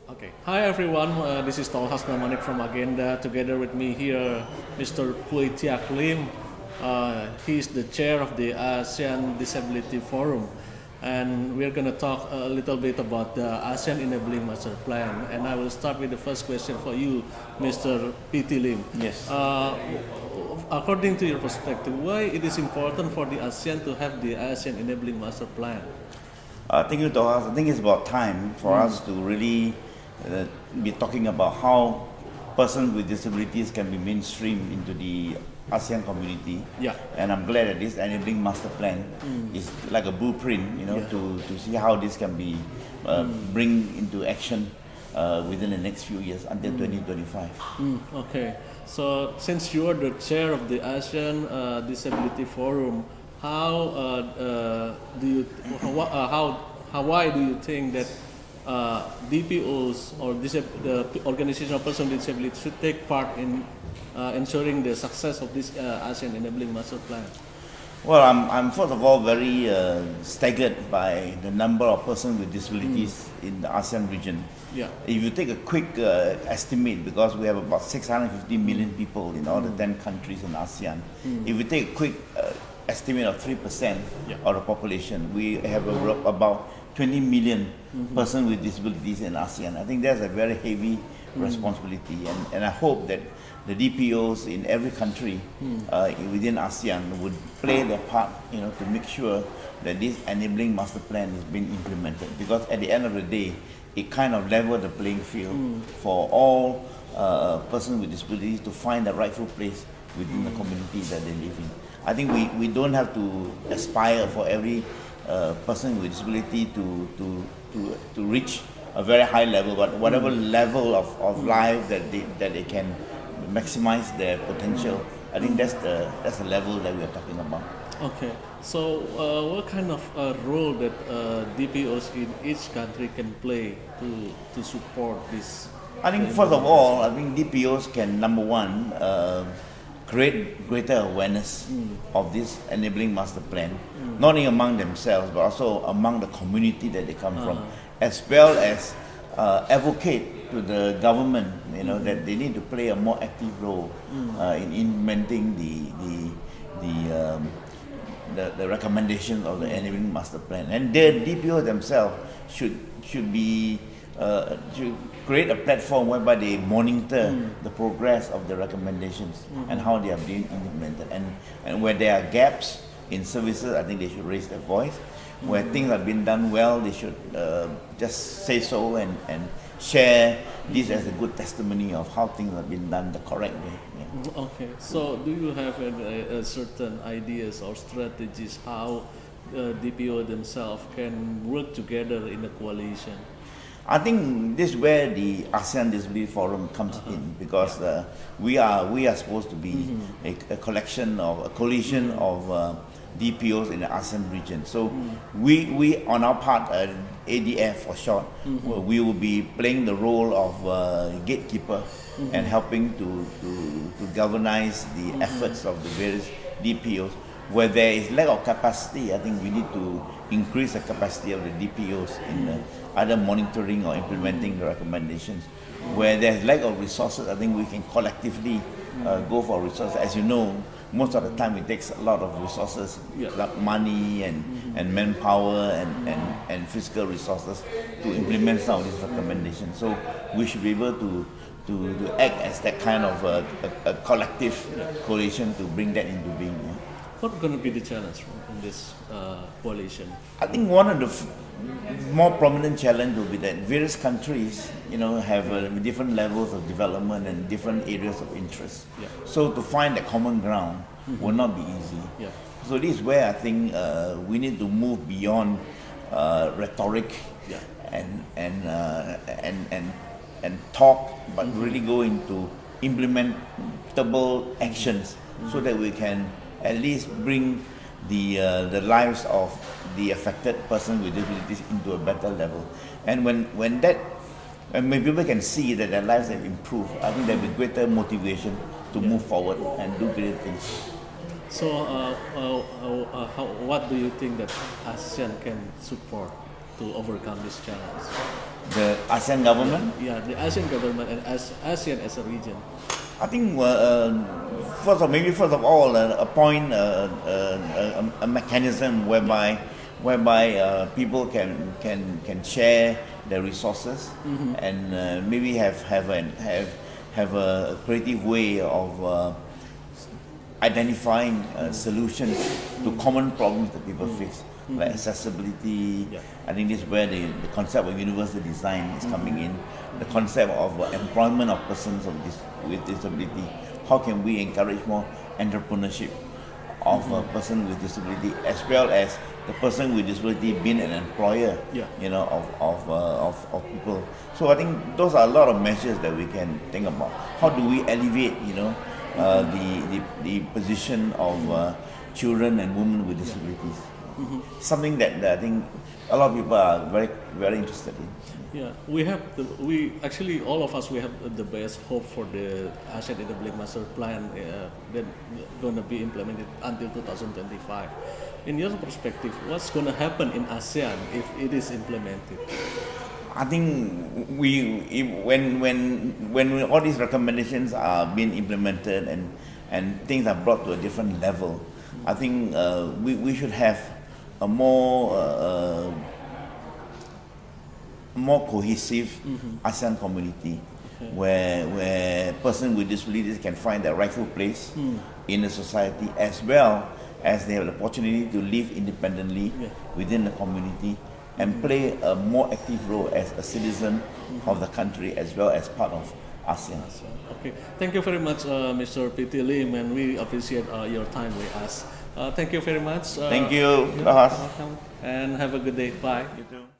Okay. Hi everyone. This is Tolhas Namanik from Agenda. Together with me here, Mr. Pui Tiak Lim. He's the chair of the ASEAN Disability Forum, and we're going to talk a little bit about the ASEAN Enabling Master Plan. And I will start with the first question for you, Mr. P.T. Lim. Yes. According to your perspective, why it is important for the ASEAN to have the ASEAN Enabling Master Plan? Thank you, Tohas. I think it's about time for us to really be talking about how persons with disabilities can be mainstreamed into the ASEAN community. Yeah. And I'm glad that this enabling master plan is like a blueprint, to see how this can be bring into action within the next few years until 2025. Okay. So since you are the chair of the ASEAN Disability Forum, why do you think that DPOs or the organization of persons with disability should take part in ensuring the success of this ASEAN Enabling Master Plan? Well, I'm first of all very staggered by the number of persons with disabilities in the ASEAN region. Yeah. If you take a quick estimate, because we have about 650 million people in all the 10 countries in ASEAN, if you take a quick estimate of 3% of the population, we have about 20 million persons with disabilities in ASEAN. I think that's a very heavy responsibility, and I hope that the DPOs in every country within ASEAN would play their part, to make sure that this enabling master plan is being implemented. Because at the end of the day, it kind of levels the playing field for all persons with disabilities to find the rightful place within the community that they live in. I think we don't have to aspire for every person with disability to reach a very high level, but whatever level of life that they can maximize their potential, I think that's the level that we are talking about. Okay. So what kind of role that DPOs in each country can play to support this? I think first of all, I think DPOs can, number one, create greater awareness of this enabling master plan, not only among themselves but also among the community that they come from, as well as advocate to the government, that they need to play a more active role in implementing the recommendations of the enabling master plan. And the DPO themselves should create a platform whereby they monitor the progress of the recommendations and how they are being implemented. And where there are gaps in services, I think they should raise their voice. Where things have been done well, they should just say so and share this as a good testimony of how things have been done the correct way. Yeah. Okay. So do you have a certain ideas or strategies how DPO themselves can work together in a coalition? I think this is where the ASEAN Disability Forum comes in, because we are supposed to be a coalition of DPOs in the ASEAN region. So we on our part, ADF for short, we will be playing the role of gatekeeper and helping to galvanize the efforts of the various DPOs. Where there is lack of capacity, I think we need to increase the capacity of the DPOs in either monitoring or implementing the recommendations. Where there's lack of resources, I think we can collectively go for resources. As you know, most of the time it takes a lot of resources, like money and manpower and physical resources to implement some of these recommendations. So we should be able to act as that kind of a collective coalition to bring that into being. Yeah. What's going to be the challenge in this coalition? I think one of the more prominent challenge will be that various countries, have different levels of development and different areas of interest. Yeah. So to find a common ground will not be easy. Yeah. So this is where I think we need to move beyond rhetoric and talk, but really go into implementable actions so that we can at least bring the lives of the affected person with disabilities into a better level. And when people can see that their lives have improved, I think there will be greater motivation to move forward and do great things. So what do you think that ASEAN can support to overcome this challenge? The ASEAN government? Yeah, the ASEAN government and ASEAN as a region. I think first of all, appoint a mechanism whereby people can share their resources and maybe have a creative way of identifying solutions to common problems that people face, like accessibility. Yeah. I think this is where the concept of universal design is coming in. The concept of employment of persons with disability. How can we encourage more entrepreneurship of a person with disability, as well as the person with disability being an employer, Yeah. you know, of people. So I think those are a lot of measures that we can think about. How do we elevate, you know, the position of children and women with disabilities? Something that I think a lot of people are very interested in. Yeah, we actually all of us, we have the best hope for the ASEAN Enabling Maserplan that going to be implemented until 2025. In your perspective, what's going to happen in ASEAN if it is implemented? I think when all these recommendations are being implemented and things are brought to a different level, I think we should have a more cohesive ASEAN community where persons with disabilities can find their rightful place in the society, as well as they have the opportunity to live independently within the community and play a more active role as a citizen of the country, as well as part of ASEAN. Okay, thank you very much, Mr. P.T. Lim, and we appreciate your time with us. Thank you very much. Thank you, yeah, Bahas. welcome, and have a good day. Bye. You too.